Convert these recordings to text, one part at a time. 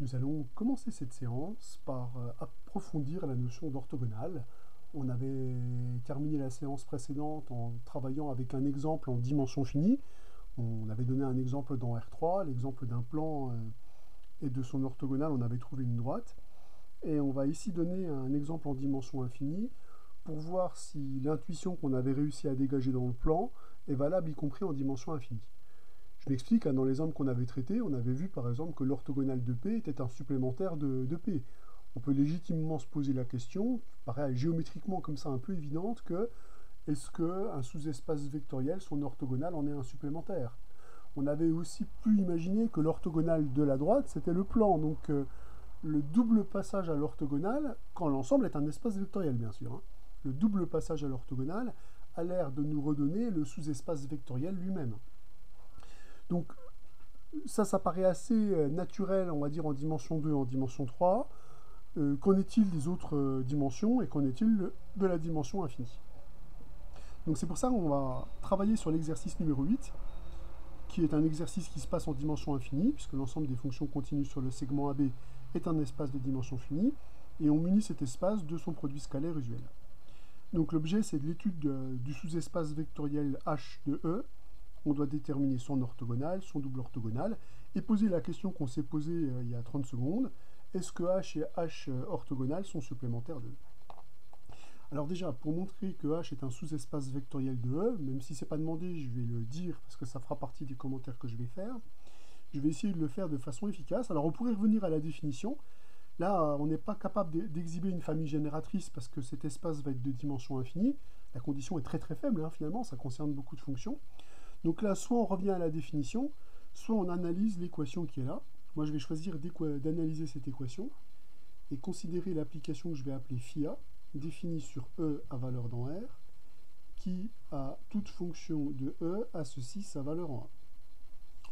Nous allons commencer cette séance par approfondir la notion d'orthogonale. On avait terminé la séance précédente en travaillant avec un exemple en dimension finie. On avait donné un exemple dans R3, l'exemple d'un plan et de son orthogonale, on avait trouvé une droite. Et on va ici donner un exemple en dimension infinie pour voir si l'intuition qu'on avait réussi à dégager dans le plan est valable y compris en dimension infinie. Je m'explique, dans les exemples qu'on avait traités, on avait vu par exemple que l'orthogonale de P était un supplémentaire de P. On peut légitimement se poser la question, qui paraît géométriquement comme ça un peu évidente, que est-ce qu'un sous-espace vectoriel, son orthogonale, en est un supplémentaire? On avait aussi pu imaginer que l'orthogonale de la droite, c'était le plan, donc le double passage à l'orthogonale, quand l'ensemble est un espace vectoriel bien sûr, le double passage à l'orthogonale a l'air de nous redonner le sous-espace vectoriel lui-même. Donc ça paraît assez naturel, on va dire, en dimension 2, en dimension 3. Qu'en est-il des autres dimensions et qu'en est-il de la dimension infinie? Donc c'est pour ça qu'on va travailler sur l'exercice numéro 8, qui est un exercice qui se passe en dimension infinie, puisque l'ensemble des fonctions continues sur le segment AB est un espace de dimension finie, et on munit cet espace de son produit scalaire usuel. Donc l'objet, c'est de l'étude du sous-espace vectoriel H de E. On doit déterminer son orthogonale, son double orthogonale, et poser la question qu'on s'est posée il y a 30 secondes. Est-ce que H et H orthogonales sont supplémentaires de E? Alors déjà, pour montrer que H est un sous-espace vectoriel de E, même si ce n'est pas demandé, je vais le dire parce que ça fera partie des commentaires que je vais faire, je vais essayer de le faire de façon efficace. Alors on pourrait revenir à la définition. Là, on n'est pas capable d'exhiber une famille génératrice parce que cet espace va être de dimension infinie. La condition est très très faible, finalement, ça concerne beaucoup de fonctions. Donc là, soit on revient à la définition, soit on analyse l'équation qui est là. Moi, je vais choisir d'analyser cette équation et considérer l'application que je vais appeler phi-a, définie sur E à valeur dans R, qui a toute fonction de E à ceci sa valeur en A.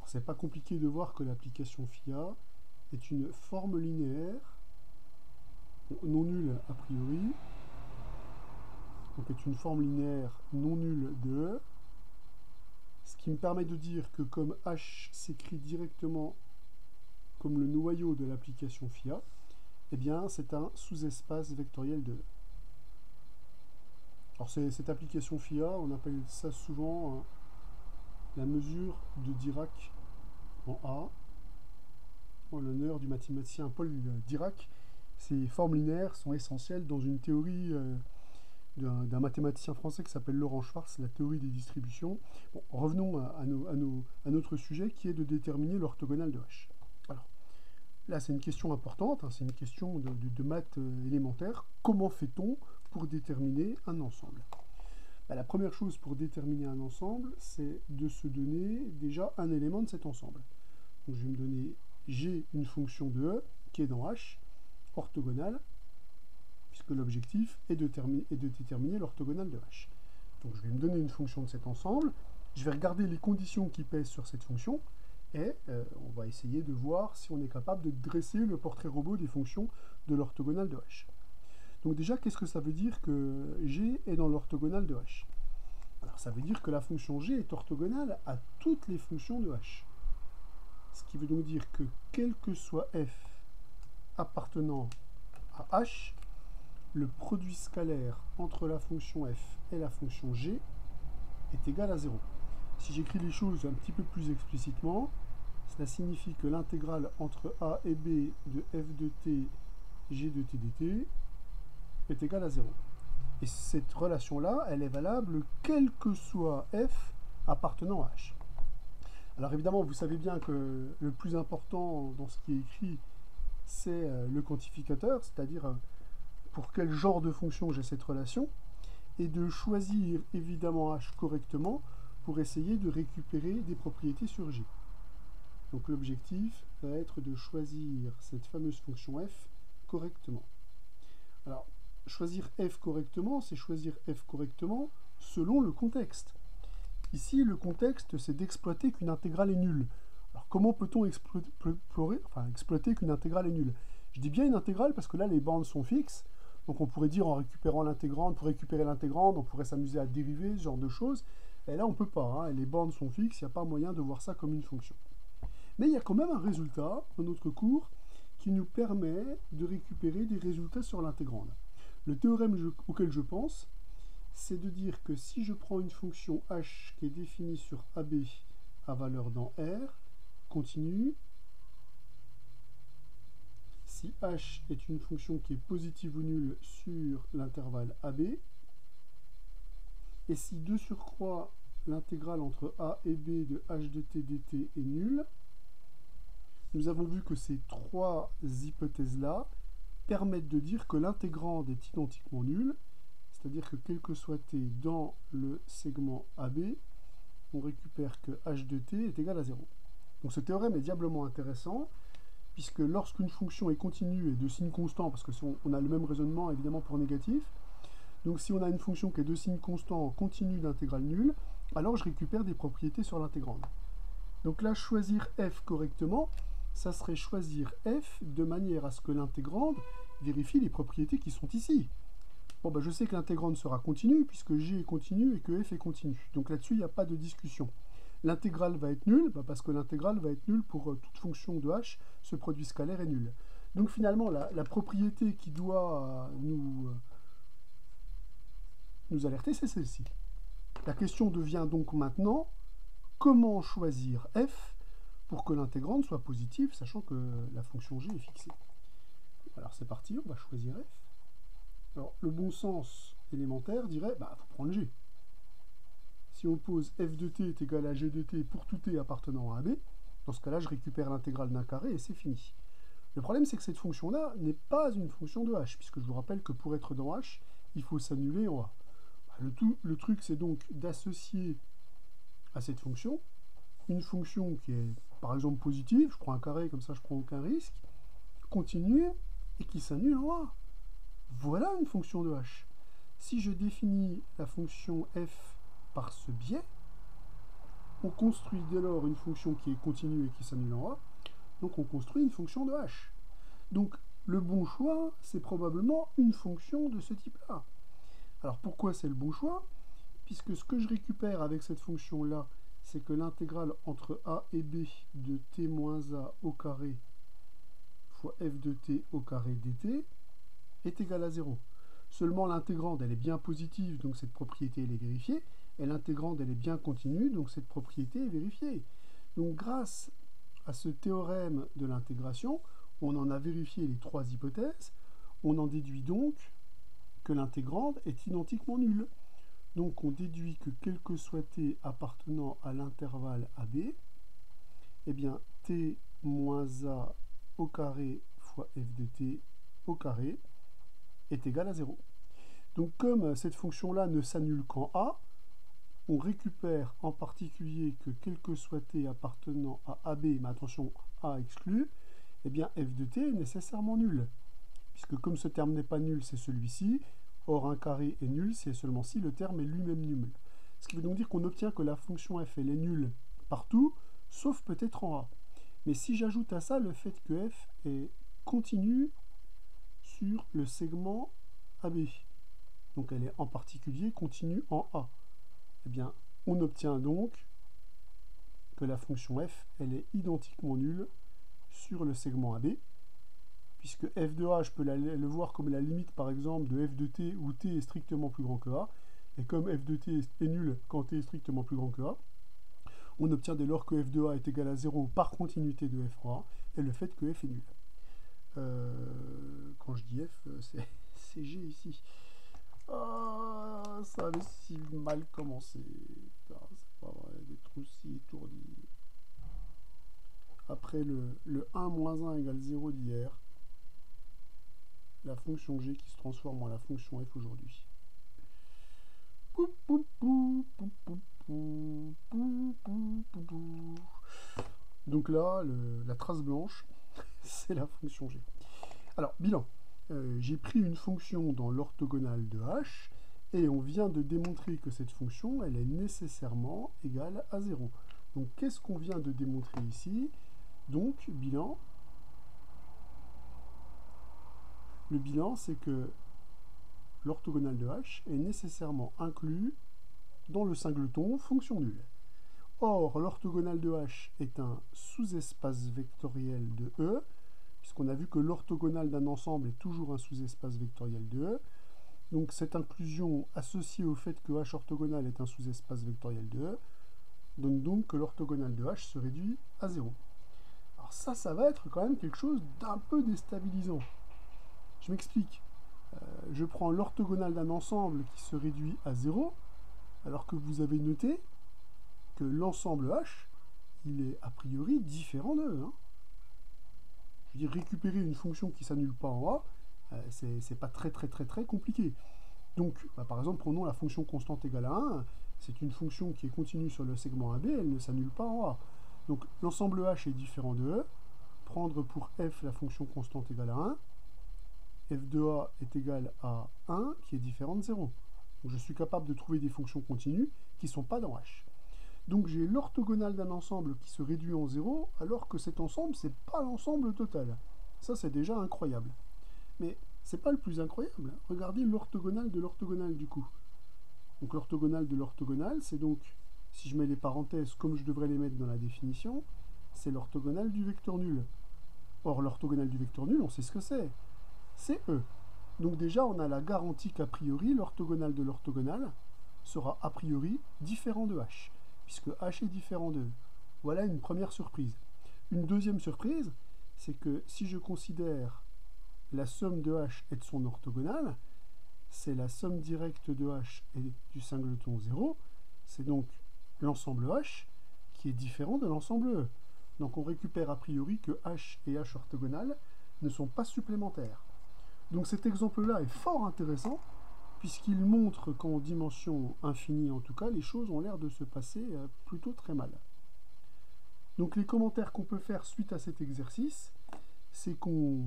C'est pas compliqué de voir que l'application phi-a est une forme linéaire, non nulle a priori, donc est une forme linéaire non nulle de E, ce qui me permet de dire que comme H s'écrit directement comme le noyau de l'application phi-a, eh bien c'est un sous-espace vectoriel de E. Alors cette application phi-a, on appelle ça souvent la mesure de Dirac en A, en l'honneur du mathématicien Paul Dirac. Ces formes linéaires sont essentielles dans une théorie d'un mathématicien français qui s'appelle Laurent Schwartz, la théorie des distributions. Bon, revenons à notre sujet qui est de déterminer l'orthogonale de H. Alors, là c'est une question importante, c'est une question de maths élémentaire. Comment fait-on pour déterminer un ensemble? La première chose pour déterminer un ensemble, c'est de se donner déjà un élément de cet ensemble. Donc je vais me donner G, une fonction de E, qui est dans H, orthogonale, puisque l'objectif est de déterminer l'orthogonale de H. Donc je vais me donner une fonction de cet ensemble, je vais regarder les conditions qui pèsent sur cette fonction, et on va essayer de voir si on est capable de dresser le portrait robot des fonctions de l'orthogonale de H. Donc déjà, qu'est-ce que ça veut dire que G est dans l'orthogonale de H? Alors ça veut dire que la fonction G est orthogonale à toutes les fonctions de H. Ce qui veut donc dire que quel que soit f appartenant à H, le produit scalaire entre la fonction f et la fonction G est égal à 0. Si j'écris les choses un petit peu plus explicitement, cela signifie que l'intégrale entre A et B de f de t, g de t dt est égale à 0. Et cette relation-là, elle est valable quel que soit f appartenant à H. Alors évidemment, vous savez bien que le plus important dans ce qui est écrit, c'est le quantificateur, c'est-à-dire pour quel genre de fonction j'ai cette relation, et de choisir évidemment H correctement pour essayer de récupérer des propriétés sur G. Donc l'objectif va être de choisir cette fameuse fonction f correctement. Alors, choisir f correctement, c'est choisir f correctement selon le contexte. Ici, le contexte, c'est d'exploiter qu'une intégrale est nulle. Alors, comment peut-on exploiter qu'une intégrale est nulle? Je dis bien une intégrale parce que là, les bornes sont fixes. Donc, on pourrait dire en récupérant l'intégrande, pour récupérer l'intégrande, on pourrait s'amuser à dériver, ce genre de choses. Et là, on ne peut pas. Les bornes sont fixes, il n'y a pas moyen de voir ça comme une fonction. Mais il y a quand même un résultat dans notre cours qui qui nous permet de récupérer des résultats sur l'intégrande. Le théorème auquel je pense, c'est de dire que si je prends une fonction h qui est définie sur AB à valeur dans R, continue, si h est une fonction qui est positive ou nulle sur l'intervalle AB, et si de surcroît l'intégrale entre a et b de h de t dt est nulle, nous avons vu que ces trois hypothèses-là permettent de dire que l'intégrande est identiquement nulle, c'est-à-dire que quel que soit t dans le segment AB, on récupère que h de t est égal à 0. Donc ce théorème est diablement intéressant, puisque lorsqu'une fonction est continue et de signe constant, parce qu'on a le même raisonnement évidemment pour négatif, donc si on a une fonction qui est de signe constant continue d'intégrale nulle, alors je récupère des propriétés sur l'intégrande. Donc là, choisir f correctement, ça serait choisir f de manière à ce que l'intégrande vérifie les propriétés qui sont ici. Bon, ben, je sais que l'intégrande sera continue, puisque g est continu et que f est continu. Donc là-dessus, il n'y a pas de discussion. L'intégrale va être nulle, parce que l'intégrale va être nulle pour toute fonction de h, ce produit scalaire est nul. Donc finalement, la propriété qui doit nous alerter, c'est celle-ci. La question devient donc maintenant, comment choisir f pour que l'intégrande soit positive, sachant que la fonction g est fixée. Alors c'est parti, on va choisir f. Alors le bon sens élémentaire dirait, il faut prendre g. Si on pose f de t est égal à g de t pour tout t appartenant à AB, dans ce cas-là, je récupère l'intégrale d'un carré et c'est fini. Le problème, c'est que cette fonction-là n'est pas une fonction de h, puisque je vous rappelle que pour être dans h, il faut s'annuler en a. Le truc, c'est donc d'associer à cette fonction une fonction qui est, par exemple, positive, je prends un carré, comme ça je prends aucun risque, continue, et qui s'annule en a. Voilà une fonction de h. Si je définis la fonction f par ce biais, on construit dès lors une fonction qui est continue et qui s'annule en a, donc on construit une fonction de h. Donc le bon choix, c'est probablement une fonction de ce type-là. Alors pourquoi c'est le bon choix? Puisque ce que je récupère avec cette fonction-là, c'est que l'intégrale entre a et b de t moins a au carré fois f de t au carré dt est égale à 0. Seulement l'intégrande, elle est bien positive, donc cette propriété, elle est vérifiée, et l'intégrande, elle est bien continue, donc cette propriété est vérifiée. Donc grâce à ce théorème de l'intégration, on en a vérifié les trois hypothèses, on en déduit donc que l'intégrande est identiquement nulle. Donc on déduit que quel que soit t appartenant à l'intervalle AB, eh bien t moins a au carré fois f de t au carré est égal à 0. Donc comme cette fonction-là ne s'annule qu'en a, on récupère en particulier que quel que soit t appartenant à AB, mais attention, a exclu, eh bien f de t est nécessairement nul. Puisque comme ce terme n'est pas nul, c'est celui-ci. Or, un carré est nul, c'est seulement si le terme est lui-même nul. Ce qui veut donc dire qu'on obtient que la fonction f elle est nulle partout, sauf peut-être en a. Mais si j'ajoute à ça le fait que f est continue sur le segment AB, donc elle est en particulier continue en a, eh bien, on obtient donc que la fonction f elle est identiquement nulle sur le segment AB, puisque f de a, je peux le voir comme la limite, par exemple, de f de t, où t est strictement plus grand que a, et comme f de t est nul quand t est strictement plus grand que a, on obtient dès lors que f de a est égal à 0 par continuité de f en a, et le fait que f est nul. Quand je dis f, c'est g ici. Ah, ça avait si mal commencé. C'est pas vrai, d'être aussi étourdi. Après le 1 moins 1 égale 0 d'hier, la fonction g qui se transforme en la fonction f aujourd'hui. Donc là, la trace blanche, c'est la fonction g. Alors, bilan. J'ai pris une fonction dans l'orthogonale de h, et on vient de démontrer que cette fonction, elle est nécessairement égale à 0. Donc, qu'est-ce qu'on vient de démontrer ici? Donc, bilan. Le bilan, c'est que l'orthogonale de h est nécessairement inclus dans le singleton fonction nulle. Or, l'orthogonale de h est un sous-espace vectoriel de E, puisqu'on a vu que l'orthogonale d'un ensemble est toujours un sous-espace vectoriel de E. Donc cette inclusion associée au fait que H orthogonal est un sous-espace vectoriel de E donne donc que l'orthogonale de H se réduit à 0. Alors ça va être quand même quelque chose d'un peu déstabilisant. Je m'explique. Je prends l'orthogonale d'un ensemble qui se réduit à 0, alors que vous avez noté que l'ensemble H, il est a priori différent de E. Je veux dire, récupérer une fonction qui s'annule pas en A, c'est pas très compliqué. Donc, par exemple, prenons la fonction constante égale à 1, c'est une fonction qui est continue sur le segment AB, elle ne s'annule pas en A. Donc l'ensemble H est différent de E, prendre pour f la fonction constante égale à 1, f de A est égal à 1 qui est différent de 0. Donc je suis capable de trouver des fonctions continues qui ne sont pas dans H. Donc j'ai l'orthogonale d'un ensemble qui se réduit en 0, alors que cet ensemble, c'est pas l'ensemble total. Ça, c'est déjà incroyable. Mais c'est pas le plus incroyable. Regardez l'orthogonale de l'orthogonale du coup. Donc l'orthogonale de l'orthogonale, c'est donc, si je mets les parenthèses comme je devrais les mettre dans la définition, c'est l'orthogonale du vecteur nul. Or, l'orthogonale du vecteur nul, on sait ce que c'est. C'est E. Donc déjà, on a la garantie qu'a priori, l'orthogonale de l'orthogonale sera a priori différent de H, puisque H est différent de E. Voilà une première surprise. Une deuxième surprise, c'est que si je considère la somme de H et de son orthogonale, c'est la somme directe de H et du singleton 0, c'est donc l'ensemble H qui est différent de l'ensemble E. Donc on récupère a priori que H et H orthogonal ne sont pas supplémentaires. Donc cet exemple-là est fort intéressant, puisqu'il montre qu'en dimension infinie, en tout cas, les choses ont l'air de se passer plutôt très mal. Donc les commentaires qu'on peut faire suite à cet exercice, c'est qu'on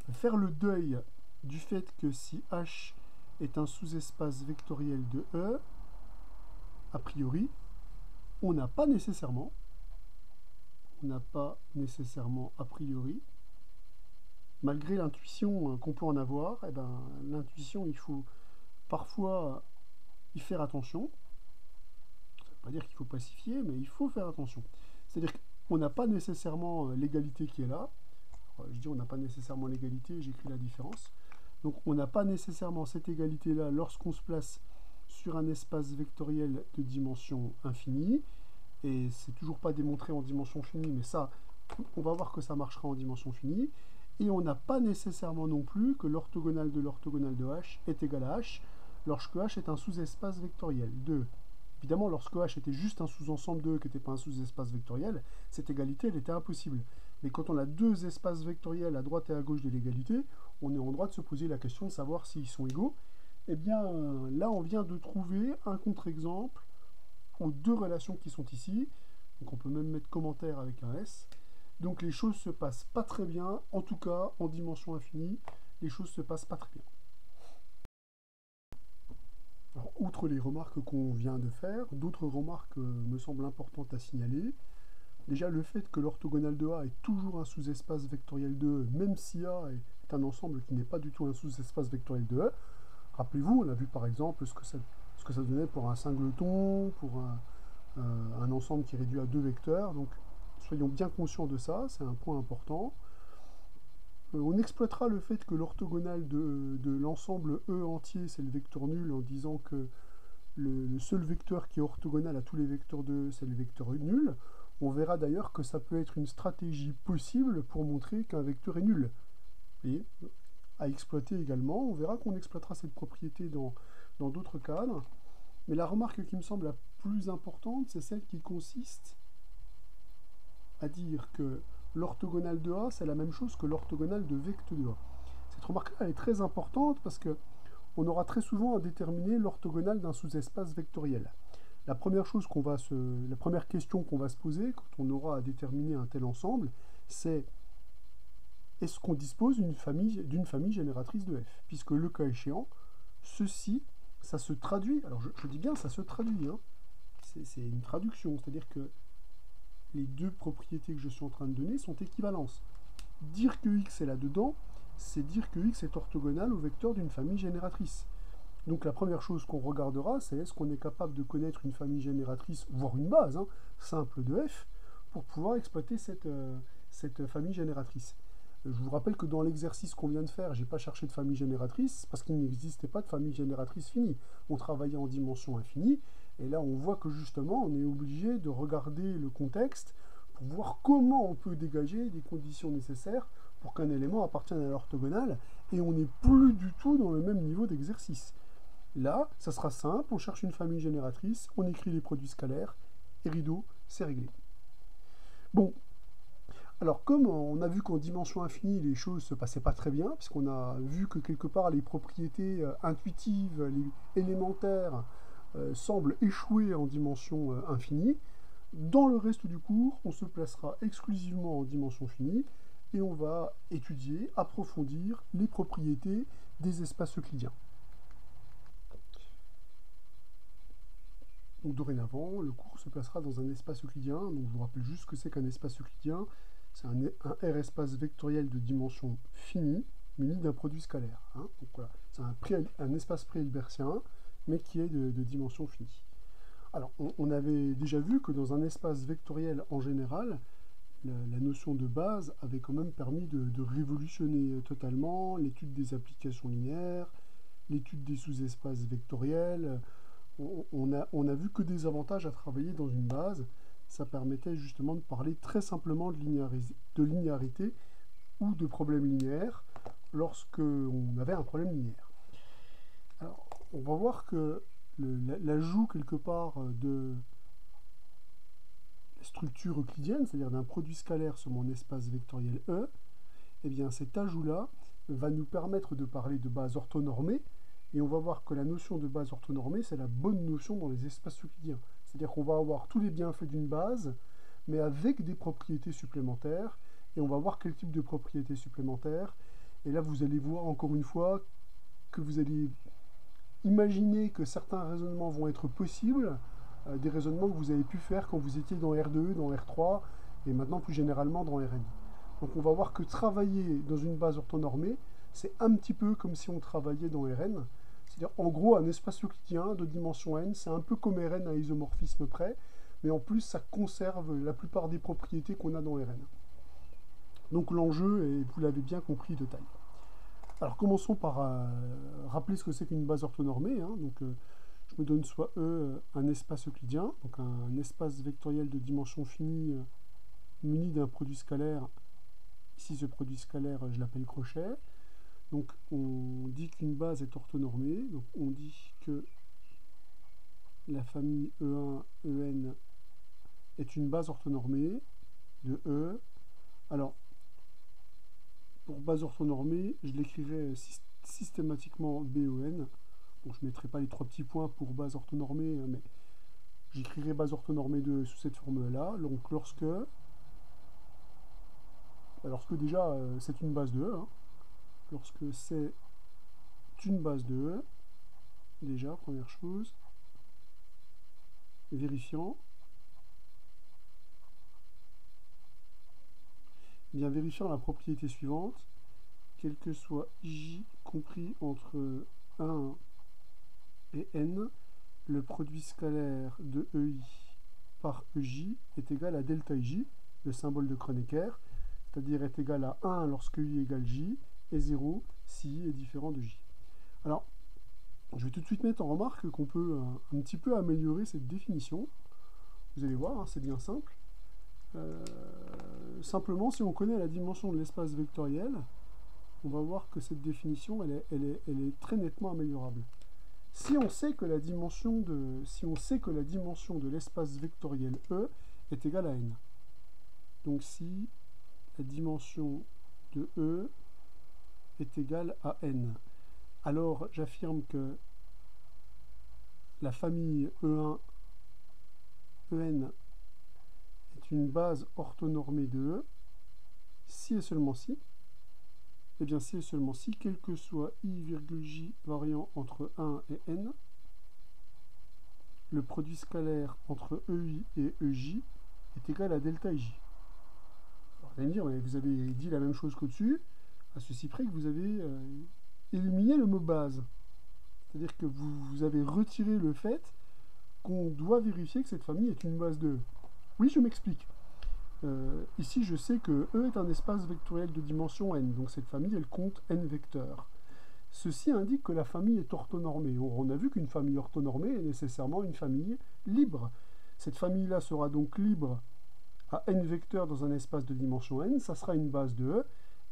va faire le deuil du fait que si H est un sous-espace vectoriel de E, a priori, on n'a pas nécessairement a priori, malgré l'intuition qu'on peut en avoir, eh ben, l'intuition, il faut parfois y faire attention. Ça ne veut pas dire qu'il faut pacifier, mais il faut faire attention. C'est-à-dire qu'on n'a pas nécessairement l'égalité qui est là. Je dis on n'a pas nécessairement l'égalité, j'écris la différence. Donc on n'a pas nécessairement cette égalité-là lorsqu'on se place sur un espace vectoriel de dimension infinie. Et c'est toujours pas démontré en dimension finie, mais ça, on va voir que ça marchera en dimension finie. Et on n'a pas nécessairement non plus que l'orthogonale de H est égal à H lorsque H est un sous-espace vectoriel de. Évidemment, lorsque H était juste un sous-ensemble de E qui n'était pas un sous-espace vectoriel, cette égalité, elle était impossible. Mais quand on a deux espaces vectoriels à droite et à gauche de l'égalité, on est en droit de se poser la question de savoir s'ils sont égaux. Eh bien, là, on vient de trouver un contre-exemple aux deux relations qui sont ici. Donc on peut même mettre commentaire avec un S. Donc les choses se passent pas très bien, en tout cas en dimension infinie, les choses se passent pas très bien. Alors, outre les remarques qu'on vient de faire, d'autres remarques me semblent importantes à signaler. Déjà le fait que l'orthogonale de A est toujours un sous-espace vectoriel de E, même si A est un ensemble qui n'est pas du tout un sous-espace vectoriel de E. Rappelez-vous, on a vu par exemple ce que ça donnait pour un singleton, pour un ensemble qui est réduit à deux vecteurs. Donc soyons bien conscients de ça, c'est un point important. On exploitera le fait que l'orthogonale de l'ensemble E entier, c'est le vecteur nul, en disant que le seul vecteur qui est orthogonal à tous les vecteurs de E, c'est le vecteur nul. On verra d'ailleurs que ça peut être une stratégie possible pour montrer qu'un vecteur est nul. Vous voyez, à exploiter également. On verra qu'on exploitera cette propriété dans d'autres cadres. Mais la remarque qui me semble la plus importante, c'est celle qui consiste à dire que l'orthogonale de A, c'est la même chose que l'orthogonale de vecteur de A. Cette remarque-là est très importante parce que on aura très souvent à déterminer l'orthogonale d'un sous-espace vectoriel. La première question qu'on va se poser quand on aura à déterminer un tel ensemble, c'est est-ce qu'on dispose d'une famille génératrice de f? Puisque le cas échéant, ceci, ça se traduit, alors je dis bien ça se traduit, hein, c'est une traduction, c'est-à-dire que les deux propriétés que je suis en train de donner sont équivalentes. Dire que x est là-dedans, c'est dire que x est orthogonal au vecteur d'une famille génératrice. Donc la première chose qu'on regardera, c'est est-ce qu'on est capable de connaître une famille génératrice, voire une base, hein, simple de f, pour pouvoir exploiter cette famille génératrice. Je vous rappelle que dans l'exercice qu'on vient de faire, je n'ai pas cherché de famille génératrice parce qu'il n'existait pas de famille génératrice finie. On travaillait en dimension infinie, et là on voit que justement on est obligé de regarder le contexte pour voir comment on peut dégager des conditions nécessaires pour qu'un élément appartienne à l'orthogonale, et on n'est plus du tout dans le même niveau d'exercice. Là, ça sera simple, on cherche une famille génératrice, on écrit les produits scalaires, et rideau, c'est réglé. Bon, alors comme on a vu qu'en dimension infinie, les choses ne se passaient pas très bien, puisqu'on a vu que quelque part les propriétés intuitives, les élémentaires, semblent échouer en dimension infinie, dans le reste du cours, on se placera exclusivement en dimension finie, et on va étudier, approfondir les propriétés des espaces euclidiens. Donc dorénavant, le cours se placera dans un espace euclidien. Donc je vous rappelle juste ce que c'est qu'un espace euclidien. C'est un R-espace vectoriel de dimension finie, muni d'un produit scalaire. Hein. Donc voilà, c'est un espace pré-hilbertien, mais qui est de dimension finie. Alors, on avait déjà vu que dans un espace vectoriel en général, la notion de base avait quand même permis de révolutionner totalement l'étude des applications linéaires, l'étude des sous-espaces vectoriels. On a vu que des avantages à travailler dans une base. Ça permettait justement de parler très simplement de linéarité ou de problème linéaire lorsque on avait un problème linéaire. Alors, on va voir que l'ajout quelque part de la structure euclidienne, c'est-à-dire d'un produit scalaire sur mon espace vectoriel E, eh bien cet ajout-là va nous permettre de parler de base orthonormée, et on va voir que la notion de base orthonormée, c'est la bonne notion dans les espaces euclidiens. C'est-à-dire qu'on va avoir tous les bienfaits d'une base, mais avec des propriétés supplémentaires, et on va voir quel type de propriétés supplémentaires. Et là, vous allez voir encore une fois que vous allez imaginer que certains raisonnements vont être possibles, des raisonnements que vous avez pu faire quand vous étiez dans R2, dans R3, et maintenant plus généralement dans Rn. Donc on va voir que travailler dans une base orthonormée, c'est un petit peu comme si on travaillait dans Rn. C'est-à-dire, en gros, un espace euclidien de dimension n, c'est un peu comme Rn à isomorphisme près, mais en plus, ça conserve la plupart des propriétés qu'on a dans Rn. Donc l'enjeu, et vous l'avez bien compris, de taille. Alors commençons par rappeler ce que c'est qu'une base orthonormée. Hein. Donc, je me donne soit E un espace euclidien, donc un espace vectoriel de dimension finie muni d'un produit scalaire. Ici, ce produit scalaire, je l'appelle crochet. Donc on dit qu'une base est orthonormée, donc on dit que la famille E1, En est une base orthonormée de E. Alors, pour base orthonormée, je l'écrirai systématiquement BON. Bon, je ne mettrai pas les trois petits points pour base orthonormée, mais j'écrirai base orthonormée 2 sous cette formule-là. Donc lorsque déjà c'est une base de E, hein. Lorsque c'est une base de E, déjà, première chose, vérifiant, bien vérifiant la propriété suivante, quel que soit J compris entre 1 et N, le produit scalaire de EI par EJ est égal à delta J, le symbole de Kronecker, c'est-à-dire est égal à 1 lorsque I égale J, et 0 si I est différent de J. Alors, je vais tout de suite mettre en remarque qu'on peut un petit peu améliorer cette définition. Vous allez voir, hein, c'est bien simple. Simplement, si on connaît la dimension de l'espace vectoriel, on va voir que cette définition, elle est très nettement améliorable. Si on sait que la dimension de l'espace vectoriel E est égale à n, donc si la dimension de E est égale à n, alors j'affirme que la famille E1, En est une base orthonormée de E, si et seulement si, et bien si et seulement si, quel que soit I,J variant entre 1 et n, le produit scalaire entre EI et EJ est égal à delta IJ. Alors, vous allez me dire, mais vous avez dit la même chose qu'au-dessus, à ceci près que vous avez éliminé le mot base. C'est-à-dire que vous avez retiré le fait qu'on doit vérifier que cette famille est une base de E. Oui, je m'explique. Ici, je sais que E est un espace vectoriel de dimension n, donc cette famille, elle compte n vecteurs. Ceci indique que la famille est orthonormée. On a vu qu'une famille orthonormée est nécessairement une famille libre. Cette famille-là sera donc libre à n vecteurs dans un espace de dimension n, ça sera une base de E,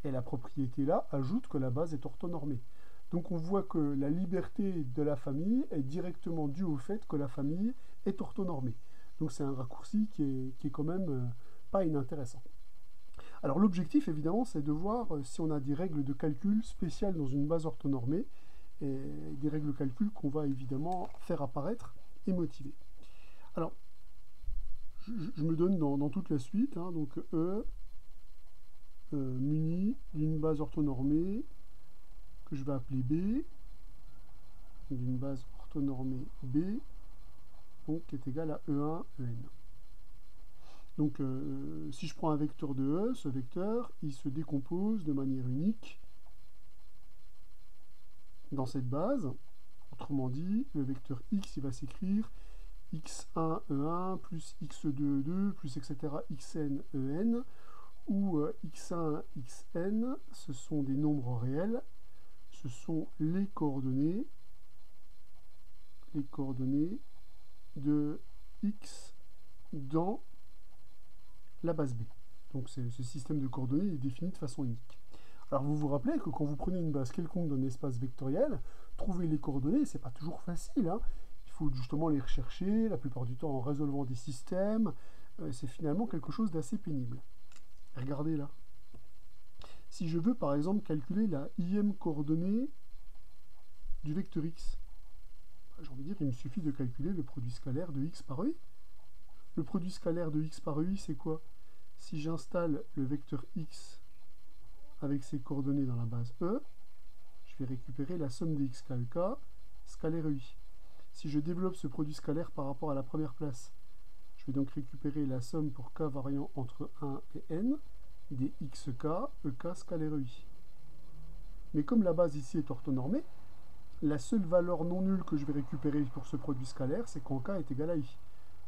et la propriété-là ajoute que la base est orthonormée. Donc on voit que la liberté de la famille est directement due au fait que la famille est orthonormée. Donc c'est un raccourci qui est quand même pas inintéressant. Alors l'objectif évidemment c'est de voir si on a des règles de calcul spéciales dans une base orthonormée, et des règles de calcul qu'on va évidemment faire apparaître et motiver. Alors je me donne dans toute la suite, hein, donc E muni d'une base orthonormée que je vais appeler B, d'une base orthonormée B, donc qui est égale à E1, En. Donc si je prends un vecteur de E, ce vecteur, il se décompose de manière unique dans cette base. Autrement dit, le vecteur x, il va s'écrire x1, E1, plus x2, E2, plus etc. xn, En, où x1, xn, ce sont des nombres réels, ce sont les coordonnées de x dans la base B. Donc ce système de coordonnées est défini de façon unique. Alors vous vous rappelez que quand vous prenez une base quelconque d'un espace vectoriel, trouver les coordonnées, c'est pas toujours facile, hein. Il faut justement les rechercher, la plupart du temps en résolvant des systèmes. C'est finalement quelque chose d'assez pénible. Regardez là. Si je veux par exemple calculer la ième coordonnée du vecteur x, j'ai envie de dire qu'il me suffit de calculer le produit scalaire de x par EI. Le produit scalaire de x par EI, c'est quoi? Si j'installe le vecteur x avec ses coordonnées dans la base E, je vais récupérer la somme des x, k, e, k, scalaire EI. Si je développe ce produit scalaire par rapport à la première place, je vais donc récupérer la somme pour k variant entre 1 et n des xk, ek scalaire EI. Mais comme la base ici est orthonormée, la seule valeur non nulle que je vais récupérer pour ce produit scalaire, c'est quand k est égal à i.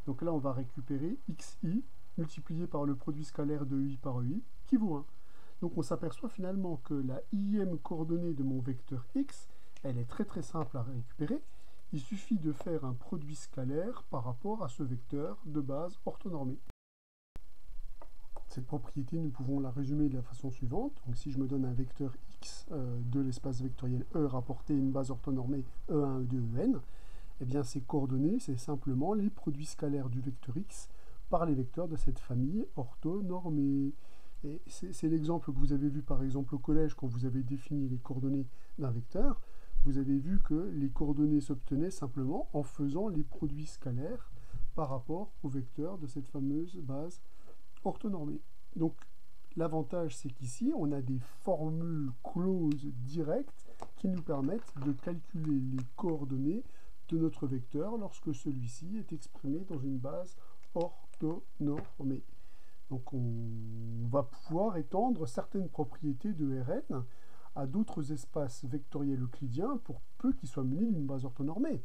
Donc là, on va récupérer xi multiplié par le produit scalaire de i par ei, qui vaut 1. Donc on s'aperçoit finalement que la ième coordonnée de mon vecteur x, elle est très très simple à récupérer. Il suffit de faire un produit scalaire par rapport à ce vecteur de base orthonormé. Cette propriété, nous pouvons la résumer de la façon suivante. Donc si je me donne un vecteur x de l'espace vectoriel E rapporté à une base orthonormée E1, E2, En, eh bien ces coordonnées, c'est simplement les produits scalaires du vecteur x par les vecteurs de cette famille orthonormée. Et c'est l'exemple que vous avez vu par exemple au collège quand vous avez défini les coordonnées d'un vecteur. Vous avez vu que les coordonnées s'obtenaient simplement en faisant les produits scalaires par rapport au vecteur de cette fameuse base orthonormée. Donc l'avantage c'est qu'ici on a des formules closes directes qui nous permettent de calculer les coordonnées de notre vecteur lorsque celui-ci est exprimé dans une base orthonormée. Donc on va pouvoir étendre certaines propriétés de Rn à d'autres espaces vectoriels euclidiens pour peu qu'ils soient munis d'une base orthonormée.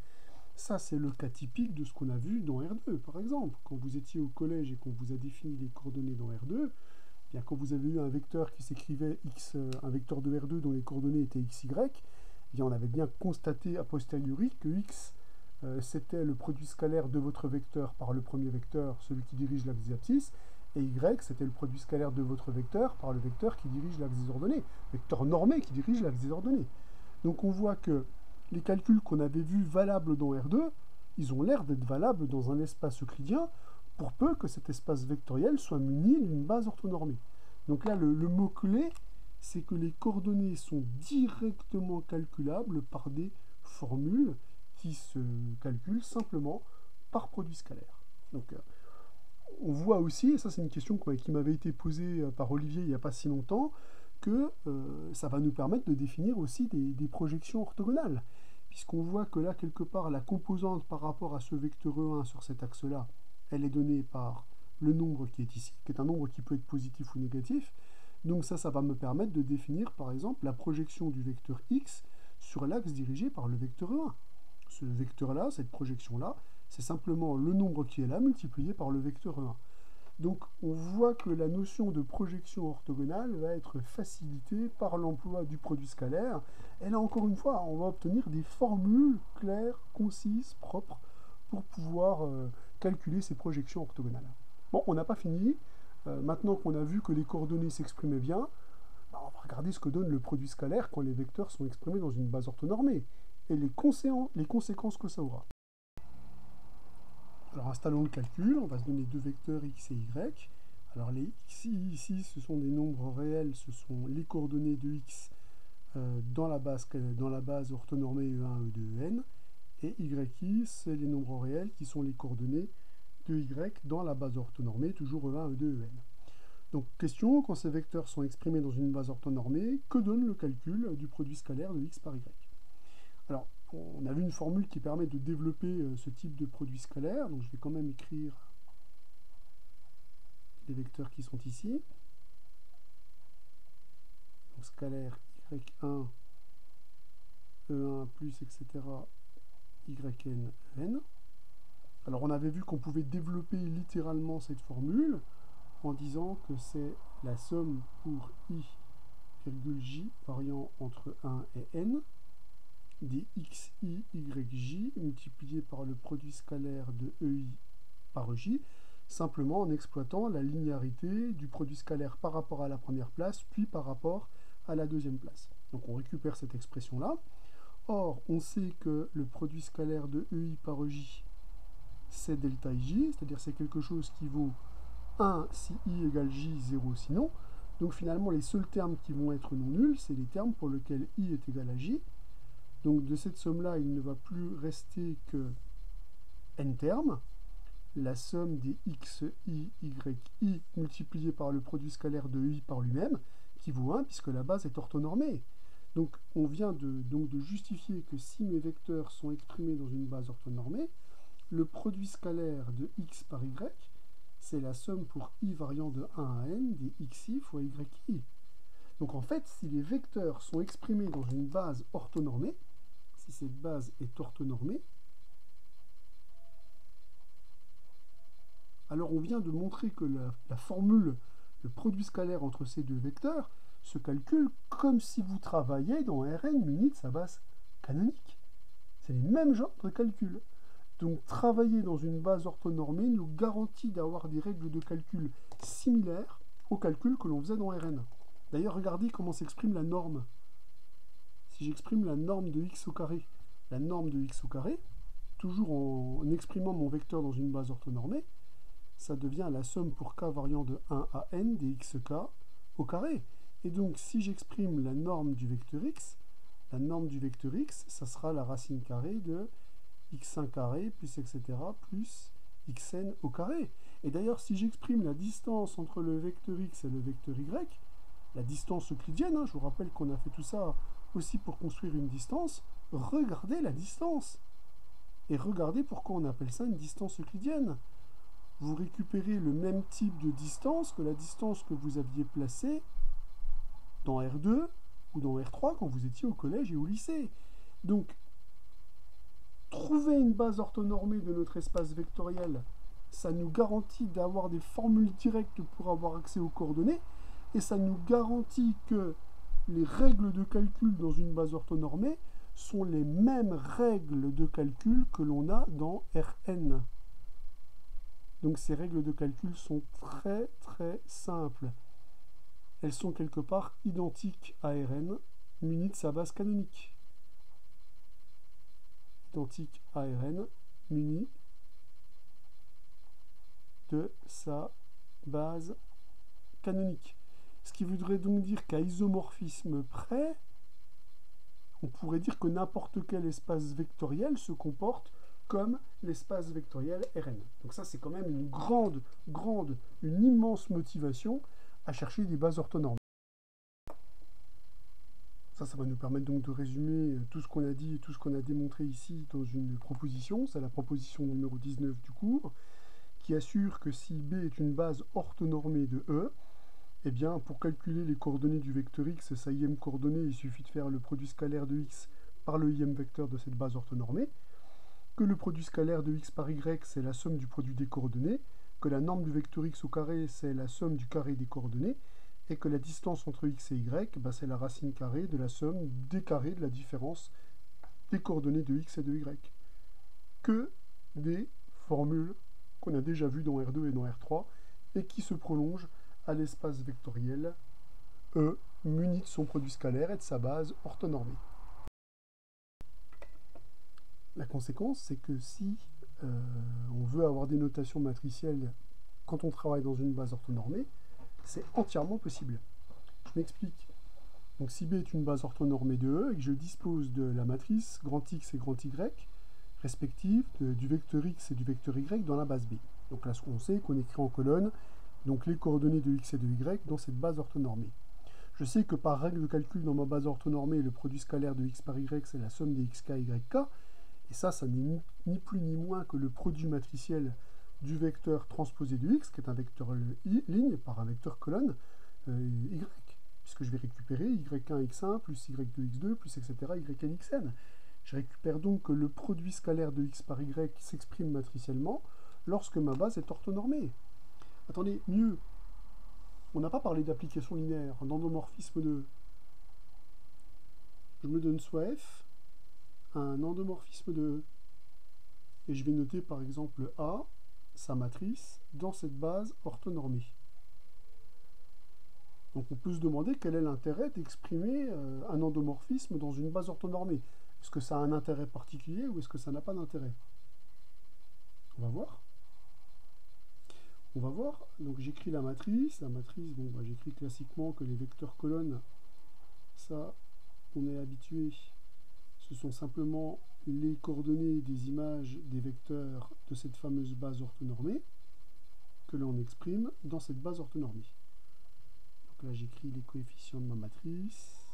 Ça, c'est le cas typique de ce qu'on a vu dans R2, par exemple. Quand vous étiez au collège et qu'on vous a défini les coordonnées dans R2, eh bien, quand vous avez eu un vecteur qui s'écrivait x, un vecteur de R2 dont les coordonnées étaient xy, eh bien, on avait bien constaté a posteriori que x, c'était le produit scalaire de votre vecteur par le premier vecteur, celui qui dirige l'axe des abscisses, et y, c'était le produit scalaire de votre vecteur par le vecteur qui dirige l'axe des ordonnées, vecteur normé qui dirige l'axe des ordonnées. Donc on voit que les calculs qu'on avait vus valables dans R2, ils ont l'air d'être valables dans un espace euclidien, pour peu que cet espace vectoriel soit muni d'une base orthonormée. Donc là, le mot-clé, c'est que les coordonnées sont directement calculables par des formules qui se calculent simplement par produit scalaire. Donc on voit aussi, et ça c'est une question qui m'avait été posée par Olivier il n'y a pas si longtemps, que ça va nous permettre de définir aussi des projections orthogonales. Puisqu'on voit que là, quelque part, la composante par rapport à ce vecteur E1 sur cet axe-là, elle est donnée par le nombre qui est ici, qui est un nombre qui peut être positif ou négatif. Donc ça va me permettre de définir, par exemple, la projection du vecteur x sur l'axe dirigé par le vecteur E1. Ce vecteur-là, cette projection-là, c'est simplement le nombre qui est là multiplié par le vecteur E1. Donc on voit que la notion de projection orthogonale va être facilitée par l'emploi du produit scalaire. Et là encore une fois, on va obtenir des formules claires, concises, propres pour pouvoir calculer ces projections orthogonales. Bon, on n'a pas fini. Maintenant qu'on a vu que les coordonnées s'exprimaient bien, on va regarder ce que donne le produit scalaire quand les vecteurs sont exprimés dans une base orthonormée et les conséquences que ça aura. Alors installons le calcul, on va se donner deux vecteurs x et y. Alors les x ici, ce sont des nombres réels, ce sont les coordonnées de x dans la base orthonormée E1, E2, En. Et yi, c'est les nombres réels qui sont les coordonnées de y dans la base orthonormée, toujours E1, E2, En. Donc question, quand ces vecteurs sont exprimés dans une base orthonormée, que donne le calcul du produit scalaire de x par y? Alors, on a vu une formule qui permet de développer ce type de produit scalaire, donc je vais quand même écrire les vecteurs qui sont ici. Donc scalaire y1, e1 plus, etc., yn, en. Alors on avait vu qu'on pouvait développer littéralement cette formule en disant que c'est la somme pour i, j variant entre 1 et n, des xi, yj multiplié par le produit scalaire de ei par j, simplement en exploitant la linéarité du produit scalaire par rapport à la première place, puis par rapport à la deuxième place. Donc on récupère cette expression-là. Or, on sait que le produit scalaire de ei par j, c'est delta ij, c'est-à-dire c'est quelque chose qui vaut 1 si i égale j, 0 sinon. Donc finalement, les seuls termes qui vont être non nuls, c'est les termes pour lesquels i est égal à j. Donc de cette somme-là, il ne va plus rester que n termes. La somme des xi, yi multiplié par le produit scalaire de i par lui-même, qui vaut 1 puisque la base est orthonormée. Donc on vient de justifier que si mes vecteurs sont exprimés dans une base orthonormée, le produit scalaire de x par y, c'est la somme pour i variant de 1 à n des xi fois yi. Donc en fait, si les vecteurs sont exprimés dans une base orthonormée, si cette base est orthonormée, alors on vient de montrer que la formule, le produit scalaire entre ces deux vecteurs, se calcule comme si vous travailliez dans Rn muni de sa base canonique. C'est les mêmes genres de calcul. Donc travailler dans une base orthonormée nous garantit d'avoir des règles de calcul similaires aux calculs que l'on faisait dans Rn. D'ailleurs, regardez comment s'exprime la norme. Si j'exprime la norme de x au carré, la norme de x au carré, toujours en exprimant mon vecteur dans une base orthonormée, ça devient la somme pour k variant de 1 à n des xk au carré. Et donc, si j'exprime la norme du vecteur x, ça sera la racine carrée de x1 carré plus etc. plus xn au carré. Et d'ailleurs, si j'exprime la distance entre le vecteur x et le vecteur y, la distance euclidienne, je vous rappelle qu'on a fait tout ça aussi pour construire une distance, regardez la distance. Et regardez pourquoi on appelle ça une distance euclidienne. Vous récupérez le même type de distance que la distance que vous aviez placée dans R2 ou dans R3 quand vous étiez au collège et au lycée. Donc, trouver une base orthonormée de notre espace vectoriel, ça nous garantit d'avoir des formules directes pour avoir accès aux coordonnées, et ça nous garantit que les règles de calcul dans une base orthonormée sont les mêmes règles de calcul que l'on a dans Rn. Donc ces règles de calcul sont très très simples. Elles sont quelque part identiques à Rn, munies de sa base canonique. Identiques à Rn, munies de sa base canonique. Ce qui voudrait donc dire qu'à isomorphisme près, on pourrait dire que n'importe quel espace vectoriel se comporte comme l'espace vectoriel Rn. Donc ça, c'est quand même une une immense motivation à chercher des bases orthonormées. Ça va nous permettre donc de résumer tout ce qu'on a dit et tout ce qu'on a démontré ici dans une proposition. C'est la proposition numéro 19 du cours, qui assure que si B est une base orthonormée de E, eh bien, pour calculer les coordonnées du vecteur x, sa ième coordonnée, il suffit de faire le produit scalaire de x par le ième vecteur de cette base orthonormée, que le produit scalaire de x par y, c'est la somme du produit des coordonnées, que la norme du vecteur x au carré, c'est la somme du carré des coordonnées, et que la distance entre x et y, bah, c'est la racine carrée de la somme des carrés de la différence des coordonnées de x et de y. Que des formules qu'on a déjà vues dans R2 et dans R3, et qui se prolongent à l'espace vectoriel E, muni de son produit scalaire et de sa base orthonormée. La conséquence, c'est que si on veut avoir des notations matricielles quand on travaille dans une base orthonormée, c'est entièrement possible. Je m'explique. Donc si B est une base orthonormée de E et que je dispose de la matrice grand X et grand Y, respectives du vecteur X et du vecteur Y dans la base B. Donc là, ce qu'on sait, qu'on écrit en colonne, donc les coordonnées de X et de Y dans cette base orthonormée. Je sais que par règle de calcul dans ma base orthonormée, le produit scalaire de X par Y, c'est la somme des XK, YK, et ça n'est ni plus ni moins que le produit matriciel du vecteur transposé de X, qui est un vecteur ligne par un vecteur colonne, Y, puisque je vais récupérer Y1, X1, plus Y2, X2, plus etc., Yn, Xn. Je récupère donc que le produit scalaire de X par Y s'exprime matriciellement lorsque ma base est orthonormée. Attendez, mieux, on n'a pas parlé d'application linéaire, d'endomorphisme de... Je me donne soit F, un endomorphisme de... Et je vais noter par exemple A, sa matrice, dans cette base orthonormée. Donc on peut se demander quel est l'intérêt d'exprimer un endomorphisme dans une base orthonormée. Est-ce que ça a un intérêt particulier ou est-ce que ça n'a pas d'intérêt? On va voir. On va voir. Donc j'écris la matrice. La matrice, bon, bah, j'écris classiquement que les vecteurs colonnes, ça, on est habitué. Ce sont simplement les coordonnées des images des vecteurs de cette fameuse base orthonormée que l'on exprime dans cette base orthonormée. Donc là, j'écris les coefficients de ma matrice.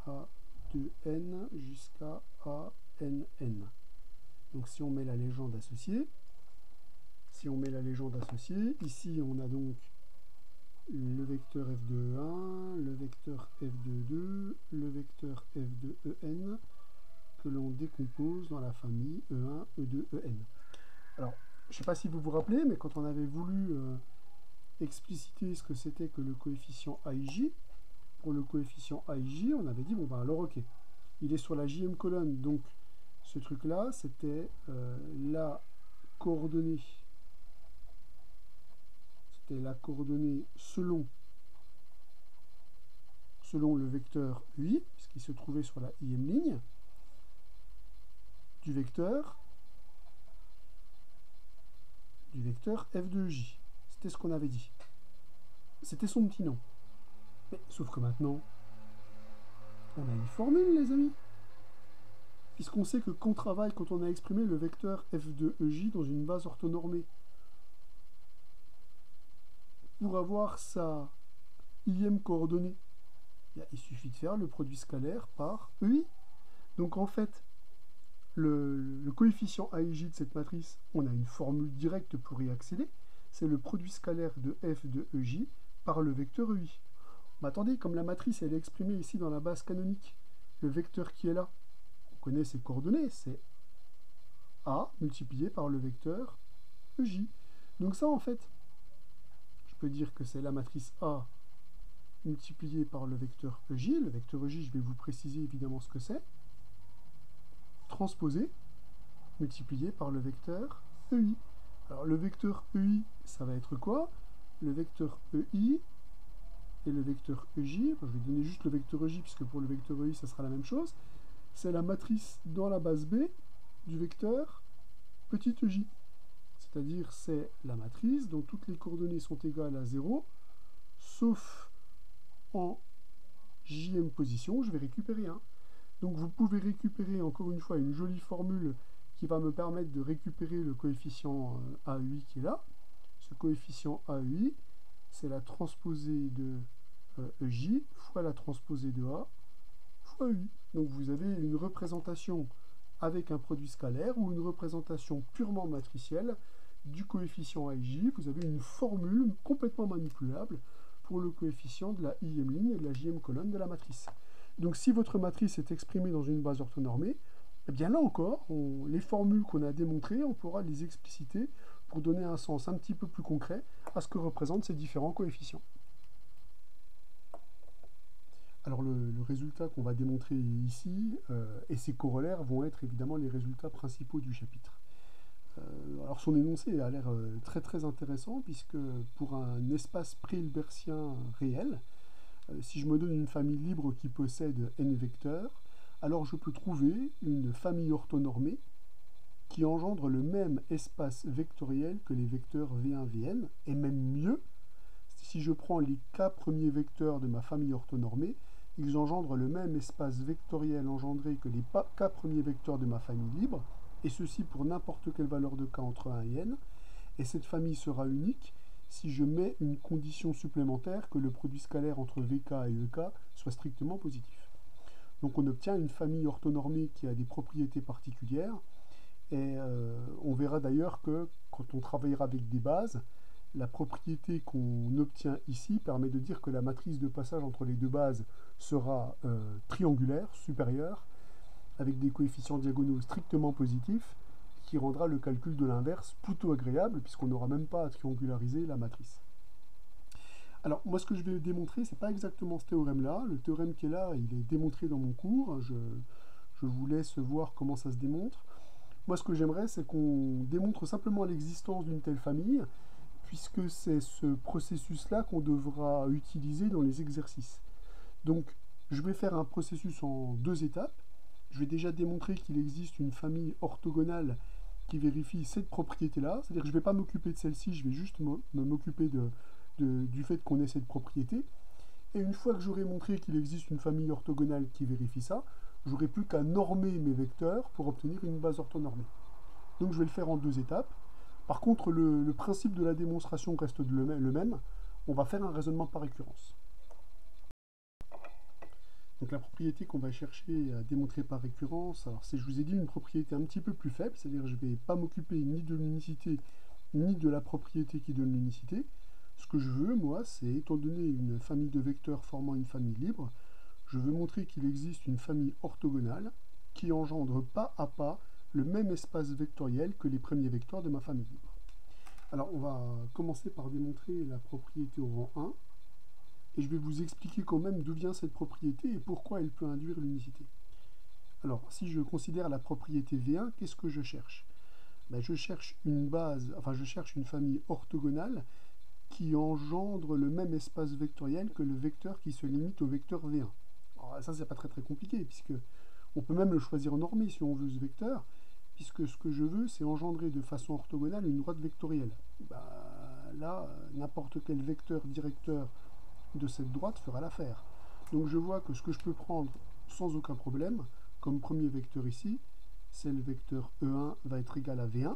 A de n jusqu'à ANN. Donc si on met la légende associée, ici on a donc le vecteur f de E1, le vecteur f de 2, le vecteur f de En, que l'on décompose dans la famille E1, E2, En. Alors, je ne sais pas si vous vous rappelez, mais quand on avait voulu expliciter ce que c'était que le coefficient AIJ, pour le coefficient AIJ, on avait dit, bon ben alors ok, il est sur la jème colonne, donc ce truc-là, c'était la coordonnée selon le vecteur UI, puisqu'il se trouvait sur la ième ligne, du vecteur f de j. C'était ce qu'on avait dit. C'était son petit nom. Mais sauf que maintenant, on a une formule, les amis. Puisqu'on sait que quand on travaille, quand on a exprimé le vecteur f de ej dans une base orthonormée, pour avoir sa ième coordonnée, il suffit de faire le produit scalaire par EI. Donc en fait, le coefficient AIJ de cette matrice, on a une formule directe pour y accéder. C'est le produit scalaire de f de EJ par le vecteur EI. Mais attendez, comme la matrice elle est exprimée ici dans la base canonique, le vecteur qui est là, on connaît ses coordonnées, c'est A multiplié par le vecteur EJ. Donc ça en fait, je peux dire que c'est la matrice A multiplié par le vecteur EJ. Le vecteur EJ, je vais vous préciser évidemment ce que c'est. Transposé, multiplié par le vecteur EI. Alors le vecteur EI, ça va être quoi? Le vecteur EI et le vecteur EJ, je vais donner juste le vecteur EJ, puisque pour le vecteur EI, ça sera la même chose. C'est la matrice dans la base B du vecteur petit EJ. C'est-à-dire, c'est la matrice dont toutes les coordonnées sont égales à 0, sauf en jème position, je vais récupérer 1. Donc vous pouvez récupérer encore une fois une jolie formule qui va me permettre de récupérer le coefficient AUI qui est là. Ce coefficient AUI, c'est la transposée de EJ fois la transposée de A fois UI. Donc vous avez une représentation avec un produit scalaire ou une représentation purement matricielle du coefficient AIJ. Vous avez une formule complètement manipulable pour le coefficient de la ième ligne et de la jème colonne de la matrice. Donc si votre matrice est exprimée dans une base orthonormée, eh bien là encore, les formules qu'on a démontrées, on pourra les expliciter pour donner un sens un petit peu plus concret à ce que représentent ces différents coefficients. Alors le résultat qu'on va démontrer ici et ses corollaires vont être évidemment les résultats principaux du chapitre. Alors son énoncé a l'air très très intéressant puisque pour un espace pré-hilbertien réel, si je me donne une famille libre qui possède n vecteurs, alors je peux trouver une famille orthonormée qui engendre le même espace vectoriel que les vecteurs V1, Vn, et même mieux, si je prends les k premiers vecteurs de ma famille orthonormée, ils engendrent le même espace vectoriel engendré que les k premiers vecteurs de ma famille libre, et ceci pour n'importe quelle valeur de k entre 1 et n, et cette famille sera unique si je mets une condition supplémentaire que le produit scalaire entre vk et ek soit strictement positif. Donc on obtient une famille orthonormée qui a des propriétés particulières, et on verra d'ailleurs que quand on travaillera avec des bases, la propriété qu'on obtient ici permet de dire que la matrice de passage entre les deux bases sera triangulaire, supérieure, avec des coefficients diagonaux strictement positifs, qui rendra le calcul de l'inverse plutôt agréable, puisqu'on n'aura même pas à triangulariser la matrice. Alors, moi, ce que je vais démontrer, c'est pas exactement ce théorème-là. Le théorème qui est là, il est démontré dans mon cours. Je vous laisse voir comment ça se démontre. Moi, ce que j'aimerais, c'est qu'on démontre simplement l'existence d'une telle famille, puisque c'est ce processus-là qu'on devra utiliser dans les exercices. Donc, je vais faire un processus en 2 étapes. Je vais déjà démontrer qu'il existe une famille orthogonale qui vérifie cette propriété-là. C'est-à-dire que je ne vais pas m'occuper de celle-ci, je vais juste m'occuper du fait qu'on ait cette propriété. Et une fois que j'aurai montré qu'il existe une famille orthogonale qui vérifie ça, j'aurai plus qu'à normer mes vecteurs pour obtenir une base orthonormée. Donc je vais le faire en 2 étapes. Par contre, le principe de la démonstration reste le même. On va faire un raisonnement par récurrence. Donc la propriété qu'on va chercher à démontrer par récurrence, alors c'est, je vous ai dit, une propriété un petit peu plus faible, c'est-à-dire que je ne vais pas m'occuper ni de l'unicité, ni de la propriété qui donne l'unicité. Ce que je veux, moi, c'est, étant donné une famille de vecteurs formant une famille libre, je veux montrer qu'il existe une famille orthogonale qui engendre pas à pas le même espace vectoriel que les premiers vecteurs de ma famille libre. Alors on va commencer par démontrer la propriété au rang 1, et je vais vous expliquer quand même d'où vient cette propriété et pourquoi elle peut induire l'unicité. Alors si je considère la propriété V1, qu'est-ce que je cherche? Je cherche une base, enfin je cherche une famille orthogonale qui engendre le même espace vectoriel que le vecteur qui se limite au vecteur V1. Alors ça, c'est pas très compliqué, puisque on peut même le choisir normé si on veut ce vecteur, puisque ce que je veux, c'est engendrer de façon orthogonale une droite vectorielle. Là, n'importe quel vecteur directeur de cette droite fera l'affaire. Donc je vois que ce que je peux prendre sans aucun problème, comme premier vecteur ici, c'est le vecteur E1 va être égal à V1,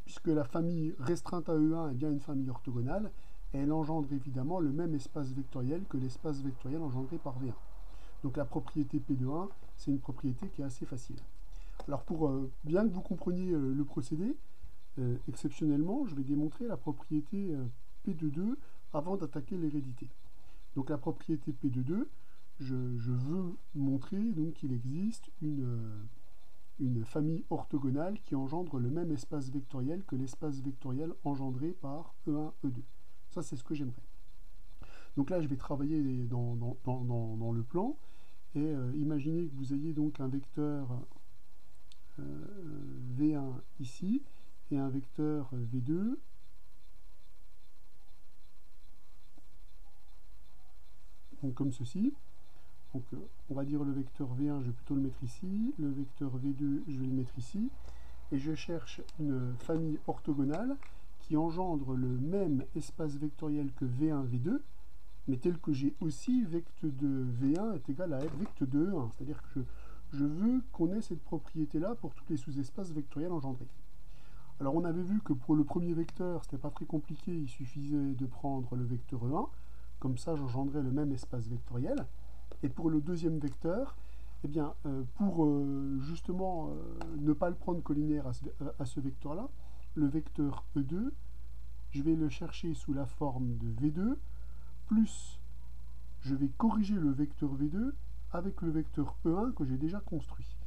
puisque la famille restreinte à E1 est bien une famille orthogonale, et elle engendre évidemment le même espace vectoriel que l'espace vectoriel engendré par V1. Donc la propriété P de 1, c'est une propriété qui est assez facile. Alors pour bien que vous compreniez le procédé, exceptionnellement, je vais démontrer la propriété P de 2 avant d'attaquer l'hérédité. Donc la propriété P de 2, je veux montrer qu'il existe une famille orthogonale qui engendre le même espace vectoriel que l'espace vectoriel engendré par E1, E2. Ça, c'est ce que j'aimerais. Donc là, je vais travailler dans le plan, et imaginez que vous ayez donc un vecteur V1 ici, et un vecteur V2, donc comme ceci. Donc on va dire le vecteur V1, je vais plutôt le mettre ici, le vecteur V2, je vais le mettre ici, et je cherche une famille orthogonale qui engendre le même espace vectoriel que V1, V2, mais tel que j'ai aussi vecte de V1 est égal à vecte de E1, c'est-à-dire que je veux qu'on ait cette propriété-là pour tous les sous-espaces vectoriels engendrés. Alors on avait vu que pour le premier vecteur, c'était pas très compliqué, il suffisait de prendre le vecteur E1, comme ça j'engendrais le même espace vectoriel. Et pour le deuxième vecteur, eh bien, pour justement ne pas le prendre collinéaire à ce vecteur-là, le vecteur E2, je vais le chercher sous la forme de V2, plus je vais corriger le vecteur V2 avec le vecteur E1 que j'ai déjà construit.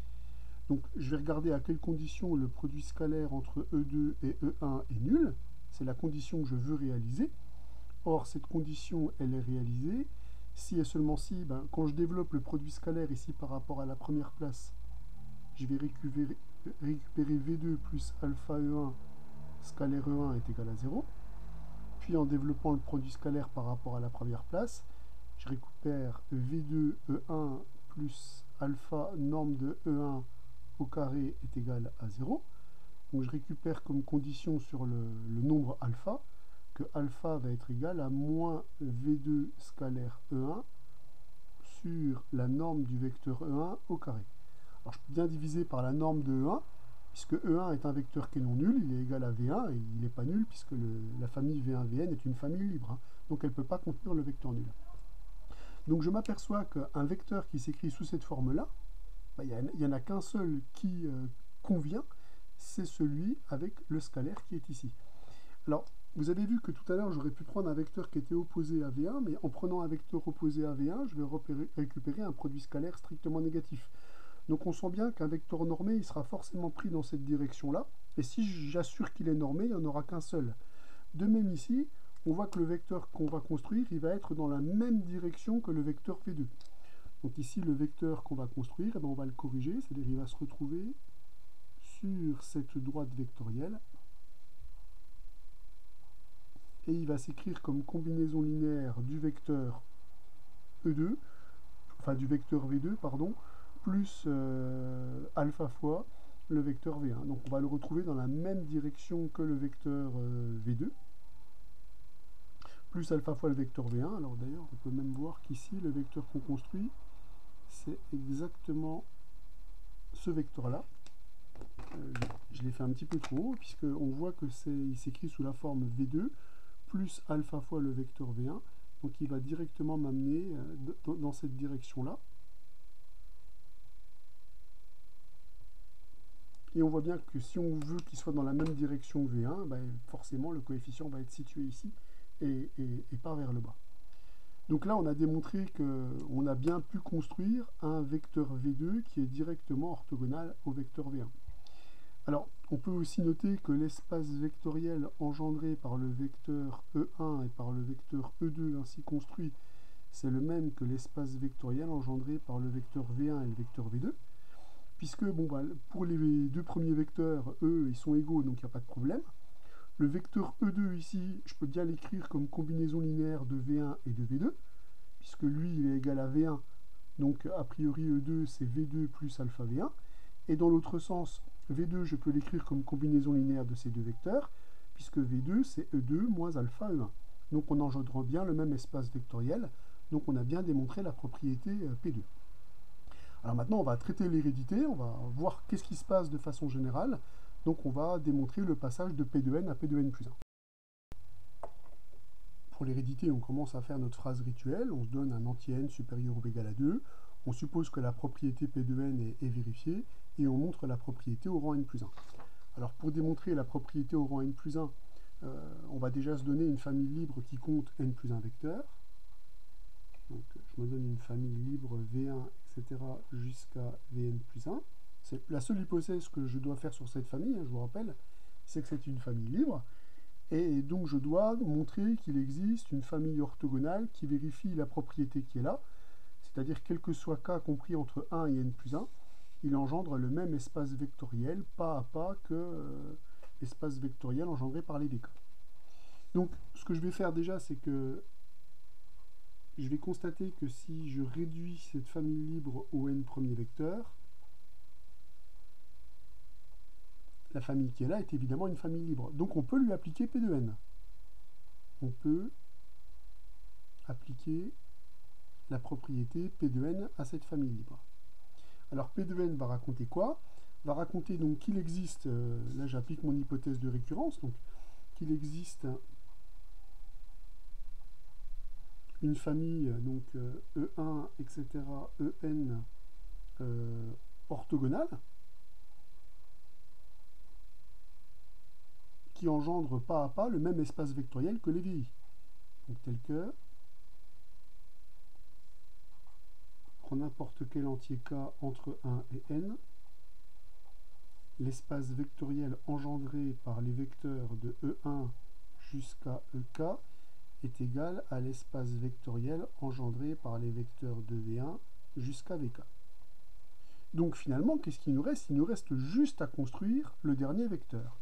Donc je vais regarder à quelles conditions le produit scalaire entre E2 et E1 est nul. C'est la condition que je veux réaliser. Or, cette condition, elle est réalisée si et seulement si, quand je développe le produit scalaire ici par rapport à la première place, je vais récupérer V2 plus alpha E1 scalaire E1 est égal à 0. Puis en développant le produit scalaire par rapport à la première place, je récupère V2 E1 plus alpha norme de E1 au carré est égal à 0. Donc je récupère comme condition sur le nombre alpha que alpha va être égal à moins V2 scalaire E1 sur la norme du vecteur E1 au carré. Alors je peux bien diviser par la norme de E1, puisque E1 est un vecteur qui est non nul, il est égal à V1, et il n'est pas nul, puisque la famille V1-Vn est une famille libre, hein. Donc elle ne peut pas contenir le vecteur nul. Donc je m'aperçois qu'un vecteur qui s'écrit sous cette forme-là, il n'y en a qu'un seul qui convient, c'est celui avec le scalaire qui est ici. Alors, vous avez vu que tout à l'heure, j'aurais pu prendre un vecteur qui était opposé à V1, mais en prenant un vecteur opposé à V1, je vais récupérer un produit scalaire strictement négatif. Donc on sent bien qu'un vecteur normé, il sera forcément pris dans cette direction-là, et si j'assure qu'il est normé, il n'y en aura qu'un seul. De même ici, on voit que le vecteur qu'on va construire, il va être dans la même direction que le vecteur V2. Donc ici, le vecteur qu'on va construire, on va le corriger, c'est-à-dire il va se retrouver sur cette droite vectorielle, et il va s'écrire comme combinaison linéaire du vecteur E2, enfin du vecteur V2, pardon, plus alpha fois le vecteur V1. Donc on va le retrouver dans la même direction que le vecteur V2, plus alpha fois le vecteur V1. Alors d'ailleurs, on peut même voir qu'ici, le vecteur qu'on construit, c'est exactement ce vecteur-là. Je l'ai fait un petit peu trop haut, puisqu'on voit qu'il s'écrit sous la forme V2, plus alpha fois le vecteur V1. Donc il va directement m'amener dans cette direction-là. Et on voit bien que si on veut qu'il soit dans la même direction que V1, forcément le coefficient va être situé ici et pas vers le bas. Donc là, on a démontré qu'on a bien pu construire un vecteur V2 qui est directement orthogonal au vecteur V1. Alors, on peut aussi noter que l'espace vectoriel engendré par le vecteur E1 et par le vecteur E2 ainsi construit, c'est le même que l'espace vectoriel engendré par le vecteur V1 et le vecteur V2. Puisque pour les deux premiers vecteurs, eux, ils sont égaux, donc il n'y a pas de problème. Le vecteur E2 ici, je peux bien l'écrire comme combinaison linéaire de V1 et de V2, puisque lui, il est égal à V1, donc a priori E2, c'est V2 plus alpha V1. Et dans l'autre sens, V2, je peux l'écrire comme combinaison linéaire de ces deux vecteurs, puisque V2, c'est E2 moins alpha E1. Donc on engendre bien le même espace vectoriel, donc on a bien démontré la propriété P2. Alors maintenant, on va traiter l'hérédité, on va voir qu'est-ce qui se passe de façon générale. Donc on va démontrer le passage de P de n à P de n plus 1. Pour l'hérédité, on commence à faire notre phrase rituelle, on se donne un anti-n supérieur ou égal à 2, on suppose que la propriété P de n est vérifiée, et on montre la propriété au rang n plus 1. Alors pour démontrer la propriété au rang n plus 1, on va déjà se donner une famille libre qui compte n plus 1 vecteurs. Donc je me donne une famille libre V1, etc. jusqu'à Vn plus 1. C'est la seule hypothèse que je dois faire sur cette famille, je vous rappelle, c'est que c'est une famille libre. Et donc je dois montrer qu'il existe une famille orthogonale qui vérifie la propriété qui est là, c'est-à-dire quel que soit k compris entre 1 et n plus 1, il engendre le même espace vectoriel pas à pas que l'espace vectoriel engendré par les vk. Donc ce que je vais faire déjà, c'est que je vais constater que si je réduis cette famille libre au n premier vecteur, la famille qui est là est évidemment une famille libre. Donc on peut lui appliquer P de n. On peut appliquer la propriété P de n à cette famille libre. Alors P de n va raconter quoi? Va raconter donc qu'il existe, là j'applique mon hypothèse de récurrence, donc qu'il existe une famille, donc E1, etc., En orthogonale, qui engendre pas à pas le même espace vectoriel que les VI. Donc tel que, pour n'importe quel entier k entre 1 et n, l'espace vectoriel engendré par les vecteurs de E1 jusqu'à EK est égal à l'espace vectoriel engendré par les vecteurs de V1 jusqu'à VK. Donc finalement, qu'est-ce qu'il nous reste? Il nous reste juste à construire le dernier vecteur.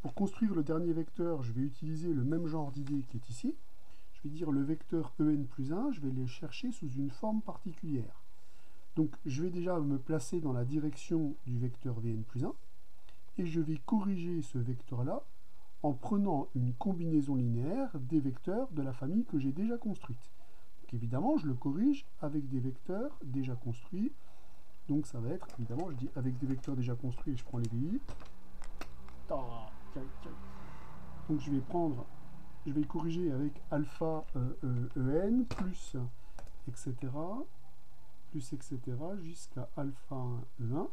Pour construire le dernier vecteur, je vais utiliser le même genre d'idée qui est ici. Je vais dire le vecteur En plus 1, je vais le chercher sous une forme particulière. Donc je vais déjà me placer dans la direction du vecteur Vn plus 1, et je vais corriger ce vecteur-là en prenant une combinaison linéaire des vecteurs de la famille que j'ai déjà construite. Donc évidemment, je le corrige avec des vecteurs déjà construits. Donc ça va être, évidemment, je dis avec des vecteurs déjà construits, et je prends les VI. Donc je vais corriger avec alpha En plus etc. Jusqu'à alpha 1 E1,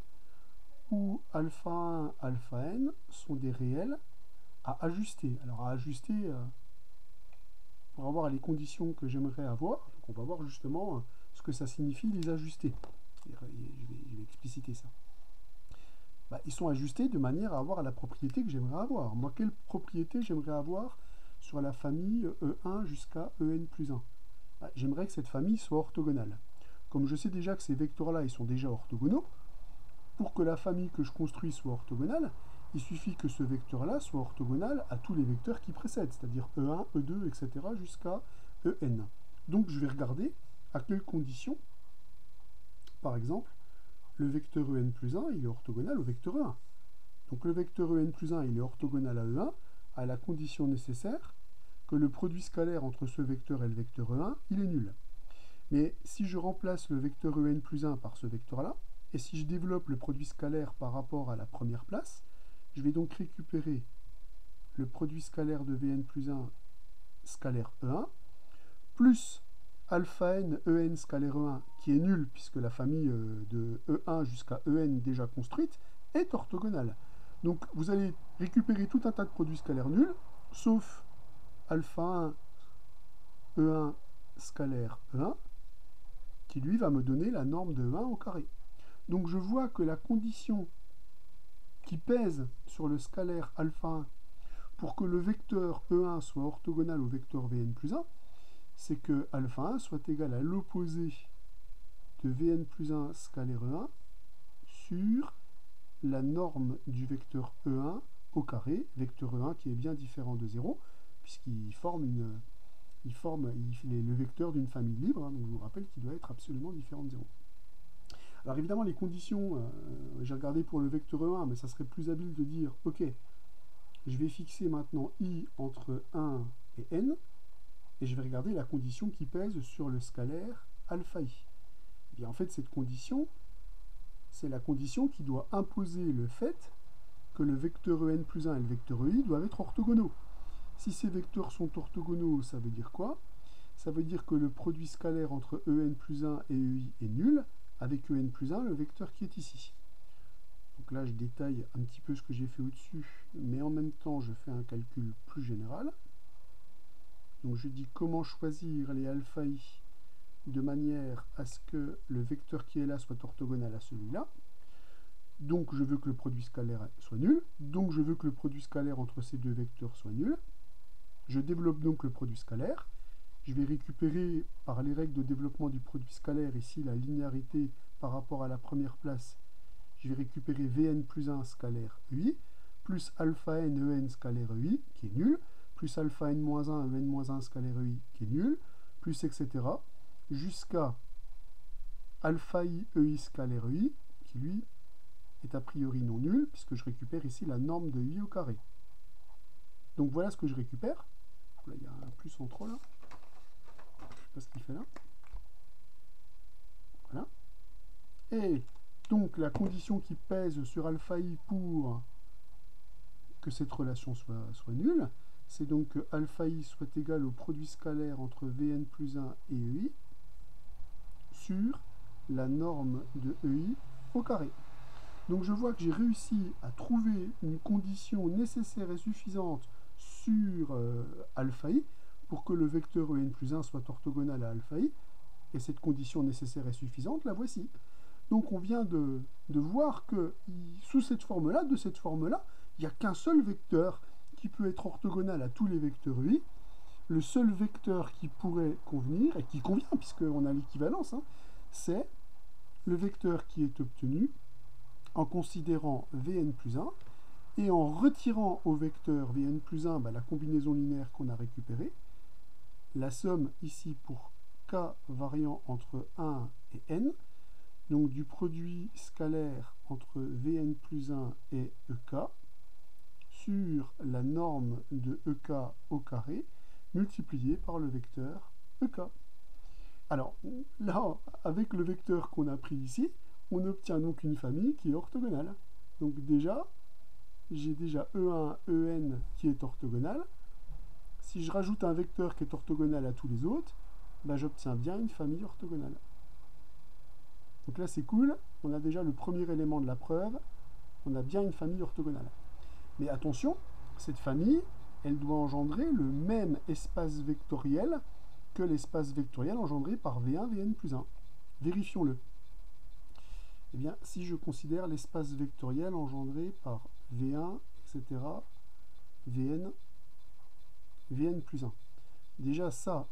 où alpha 1, alpha n sont des réels à ajuster. Alors à ajuster pour avoir les conditions que j'aimerais avoir. Donc on va voir justement ce que ça signifie les ajuster. Je vais expliciter ça. Ils sont ajustés de manière à avoir la propriété que j'aimerais avoir. Moi, quelle propriété j'aimerais avoir sur la famille E1 jusqu'à En plus 1? J'aimerais que cette famille soit orthogonale. Comme je sais déjà que ces vecteurs-là, ils sont déjà orthogonaux, pour que la famille que je construis soit orthogonale, il suffit que ce vecteur-là soit orthogonal à tous les vecteurs qui précèdent, c'est-à-dire E1, E2, etc. jusqu'à En. Donc je vais regarder à quelles conditions, par exemple, le vecteur En plus 1, il est orthogonal au vecteur E1. Donc le vecteur En plus 1, il est orthogonal à E1 à la condition nécessaire que le produit scalaire entre ce vecteur et le vecteur E1, il est nul. Mais si je remplace le vecteur En plus 1 par ce vecteur-là, et si je développe le produit scalaire par rapport à la première place, je vais donc récupérer le produit scalaire de Vn plus 1 scalaire E1, plus alpha n En scalaire E1, qui est nul, puisque la famille de E1 jusqu'à En déjà construite est orthogonale. Donc vous allez récupérer tout un tas de produits scalaires nuls, sauf alpha 1 E1 scalaire E1, qui lui va me donner la norme de E1 au carré. Donc je vois que la condition qui pèse sur le scalaire alpha 1 pour que le vecteur E1 soit orthogonal au vecteur Vn plus 1, c'est que alpha 1 soit égal à l'opposé de Vn plus 1 scalaire E1 sur la norme du vecteur E1 au carré, vecteur E1 qui est bien différent de 0, puisqu'il forme le vecteur d'une famille libre, donc je vous rappelle qu'il doit être absolument différent de 0. Alors évidemment, les conditions, j'ai regardé pour le vecteur E1, mais ça serait plus habile de dire, ok, je vais fixer maintenant I entre 1 et n, et je vais regarder la condition qui pèse sur le scalaire alpha I. Et bien en fait, cette condition, c'est la condition qui doit imposer le fait que le vecteur En plus 1 et le vecteur EI doivent être orthogonaux. Si ces vecteurs sont orthogonaux, ça veut dire quoi? Ça veut dire que le produit scalaire entre En plus 1 et EI est nul, avec En plus 1, le vecteur qui est ici. Donc là, je détaille un petit peu ce que j'ai fait au-dessus, mais en même temps, je fais un calcul plus général. Donc je dis comment choisir les alpha I de manière à ce que le vecteur qui est là soit orthogonal à celui-là. Donc je veux que le produit scalaire soit nul. Donc je veux que le produit scalaire entre ces deux vecteurs soit nul. Je développe donc le produit scalaire. Je vais récupérer par les règles de développement du produit scalaire ici la linéarité par rapport à la première place. Je vais récupérer Vn plus 1 scalaire EI, plus alpha n En scalaire EI, qui est nul, plus alpha n moins 1 En moins 1 scalaire EI, qui est nul, plus etc. jusqu'à alpha i EI scalaire EI, qui lui est a priori non nul, puisque je récupère ici la norme de I au carré. Donc voilà ce que je récupère. Là, il y a un plus en trop là. Je ne sais pas ce qu'il fait là. Voilà. Et donc la condition qui pèse sur alpha i pour que cette relation soit nulle, c'est donc que alpha i soit égal au produit scalaire entre Vn plus 1 et EI sur la norme de EI au carré. Donc je vois que j'ai réussi à trouver une condition nécessaire et suffisante sur alpha i pour que le vecteur En plus 1 soit orthogonal à alpha i, et cette condition nécessaire et suffisante, la voici. Donc on vient de voir que sous cette forme-là, de cette forme-là, il n'y a qu'un seul vecteur qui peut être orthogonal à tous les vecteurs UI. Le seul vecteur qui pourrait convenir, et qui convient puisqu'on a l'équivalence, hein, c'est le vecteur qui est obtenu en considérant Vn plus 1 et en retirant au vecteur Vn plus 1 la combinaison linéaire qu'on a récupérée, la somme ici pour k variant entre 1 et n, donc du produit scalaire entre Vn plus 1 et ek, sur la norme de ek au carré, multiplié par le vecteur ek. Alors là, avec le vecteur qu'on a pris ici, on obtient donc une famille qui est orthogonale. Donc déjà, j'ai déjà E1, En qui est orthogonal. Si je rajoute un vecteur qui est orthogonal à tous les autres, j'obtiens bien une famille orthogonale. Donc là, c'est cool. On a déjà le premier élément de la preuve. On a bien une famille orthogonale. Mais attention, cette famille, elle doit engendrer le même espace vectoriel que l'espace vectoriel engendré par V1, Vn plus 1. Vérifions-le. Eh bien, si je considère l'espace vectoriel engendré par V1, etc., Vn, Vn plus 1. Déjà, ça,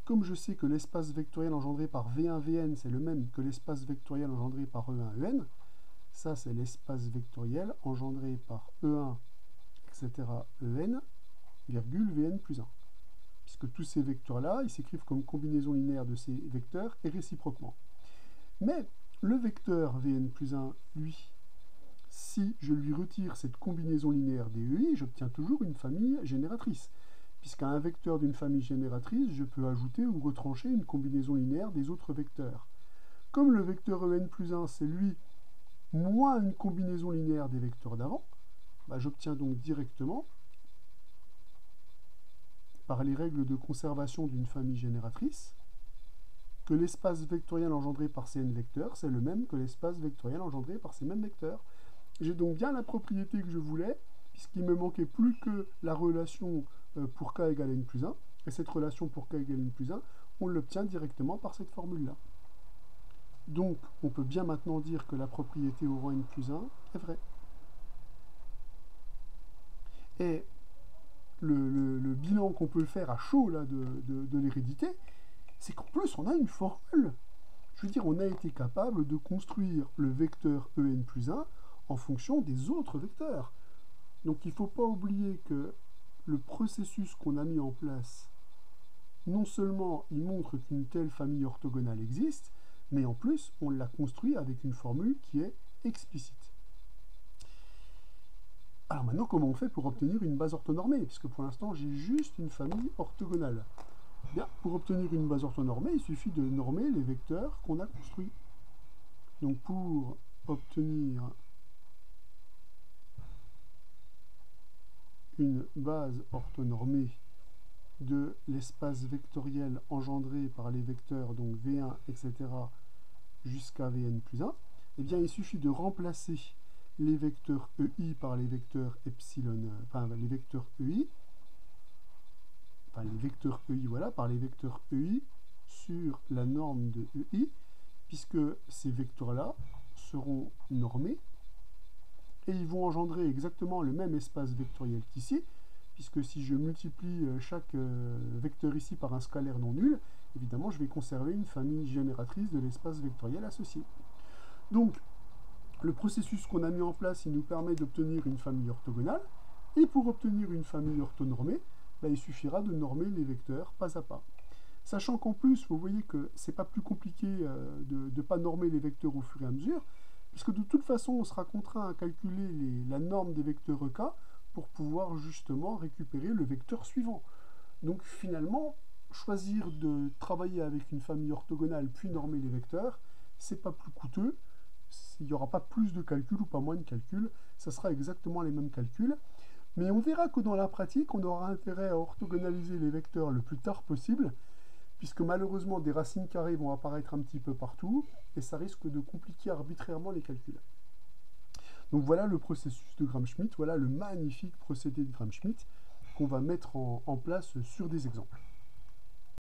comme je sais que l'espace vectoriel engendré par V1, Vn, c'est le même que l'espace vectoriel engendré par E1, En, ça, c'est l'espace vectoriel engendré par E1, etc., En, virgule Vn plus 1. Puisque tous ces vecteurs-là, ils s'écrivent comme combinaison linéaire de ces vecteurs et réciproquement. Mais le vecteur Vn plus 1, lui, si je lui retire cette combinaison linéaire des EI, j'obtiens toujours une famille génératrice. Puisqu'à un vecteur d'une famille génératrice, je peux ajouter ou retrancher une combinaison linéaire des autres vecteurs. Comme le vecteur En plus 1, c'est lui moins une combinaison linéaire des vecteurs d'avant, j'obtiens donc directement, par les règles de conservation d'une famille génératrice, que l'espace vectoriel engendré par ces n vecteurs, c'est le même que l'espace vectoriel engendré par ces mêmes vecteurs. J'ai donc bien la propriété que je voulais, puisqu'il me manquait plus que la relation pour k égale n plus 1, et cette relation pour k égale n plus 1, on l'obtient directement par cette formule-là. Donc, on peut bien maintenant dire que la propriété au rang n plus 1 est vraie. Et le bilan qu'on peut faire à chaud là, de l'hérédité, c'est qu'en plus, on a une formule. Je veux dire, on a été capable de construire le vecteur En plus 1 en fonction des autres vecteurs. Donc, il ne faut pas oublier que le processus qu'on a mis en place, non seulement il montre qu'une telle famille orthogonale existe, mais en plus, on l'a construit avec une formule qui est explicite. Alors maintenant, comment on fait pour obtenir une base orthonormée? Puisque pour l'instant, j'ai juste une famille orthogonale. Bien, pour obtenir une base orthonormée, il suffit de normer les vecteurs qu'on a construits. Donc pour obtenir une base orthonormée de l'espace vectoriel engendré par les vecteurs, donc V1, etc., jusqu'à Vn plus 1, eh bien, il suffit de remplacer les vecteurs EI par les vecteurs epsilon, les vecteurs EI, par les vecteurs EI sur la norme de EI, puisque ces vecteurs-là seront normés, et ils vont engendrer exactement le même espace vectoriel qu'ici, puisque si je multiplie chaque vecteur ici par un scalaire non nul, évidemment, je vais conserver une famille génératrice de l'espace vectoriel associé. Donc, le processus qu'on a mis en place, il nous permet d'obtenir une famille orthogonale, et pour obtenir une famille orthonormée, il suffira de normer les vecteurs pas à pas. Sachant qu'en plus, vous voyez que c'est pas plus compliqué de ne pas normer les vecteurs au fur et à mesure, puisque de toute façon, on sera contraint à calculer la norme des vecteurs EK pour pouvoir justement récupérer le vecteur suivant. Donc finalement, choisir de travailler avec une famille orthogonale puis normer les vecteurs, c'est pas plus coûteux, il n'y aura pas plus de calculs ou pas moins de calculs, ça sera exactement les mêmes calculs. Mais on verra que dans la pratique, on aura intérêt à orthogonaliser les vecteurs le plus tard possible, puisque malheureusement des racines carrées vont apparaître un petit peu partout, et ça risque de compliquer arbitrairement les calculs. Donc voilà le processus de Gram-Schmidt, voilà le magnifique procédé de Gram-Schmidt qu'on va mettre en place sur des exemples.